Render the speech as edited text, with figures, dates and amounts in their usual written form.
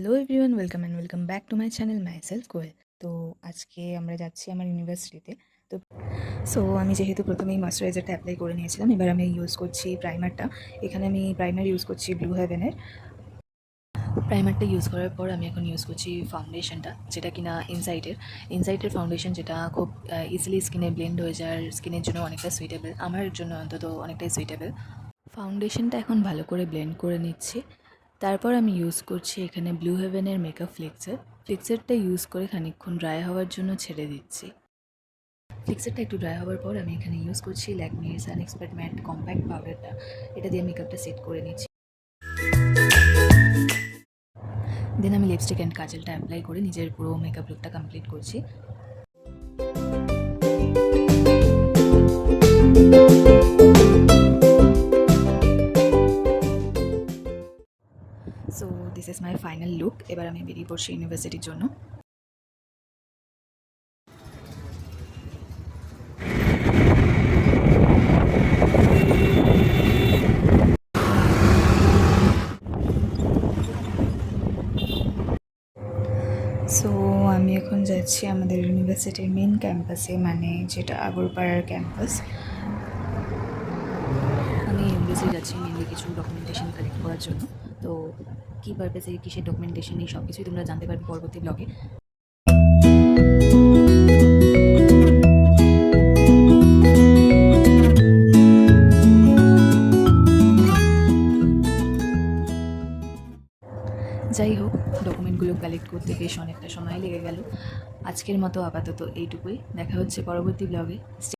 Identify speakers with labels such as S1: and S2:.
S1: Hello everyone, welcome back to my channel myself Koel. তো আজকে আমরা যাচ্ছি আমার ইউনিভার্সিটিতে। তো আমি যেহেতু প্রথমেই ময়শ্চারাইজারটা অ্যাপ্লাই করে নিয়েছিলাম, এবার আমি ইউজ করছি প্রাইমারটা। এখানে আমি প্রাইমার ইউজ করছি ব্লু হেভেনের। প্রাইমারটা ইউজ করার পর আমি এখন ইউজ করছি ফাউন্ডেশনটা, যেটা কিনা ইনসাইটের ফাউন্ডেশন, যেটা খুব ইজিলি স্কিনে ব্লেন্ড হয়ে যায়, আর স্কিনের জন্য অনেকটা সুইটেবল, আমার জন্য অন্তত অনেকটাই সুইটেবল। ফাউন্ডেশনটা এখন ভালো করে ব্লেন্ড করে নিচ্ছি। তারপর আমি ইউজ করছি এখানে ব্লু হেভেনের মেকআপ ফ্লিক্সারটা ইউজ করে খানিকক্ষণ ড্রাই হওয়ার জন্য ছেড়ে দিচ্ছি। ফ্লিক্সারটা একটু ড্রাই হওয়ার পর আমি এখানে ইউজ করছি ল্যাকমির সান এক্সপার্ট ম্যাট কম্প্যাক্ট পাউডারটা। এটা দিয়ে মেকআপটা সেট করে নিচ্ছি। দেন আমি লিপস্টিক অ্যান্ড কাজলটা অ্যাপ্লাই করে নিজের পুরো মেকআপ লুকটা কমপ্লিট করছি। So this is my final look. এবার আমি বেরিয়ে পড়ছি ইউনিভার্সিটির জন্য। সো আমি এখন যাচ্ছি আমাদের ইউনিভার্সিটির মেন ক্যাম্পাসে, মানে যেটা আগরপাড়ার ক্যাম্পাস। আমি ইউনিভার্সিটি যাচ্ছি মেনলি কিছু ডকুমেন্টেশন কালেক্ট করার জন্য। তো কী পারপাসে, কিসের ডকুমেন্টেশন, এই সব কিছুই তোমরা জানতে পারবে পরবর্তী ব্লগে। যাই হোক, ডকুমেন্টগুলো কালেক্ট করতে বেশ অনেকটা সময় লেগে গেল। আজকের মতো আপাতত এইটুকুই। দেখা হচ্ছে পরবর্তী ব্লগে।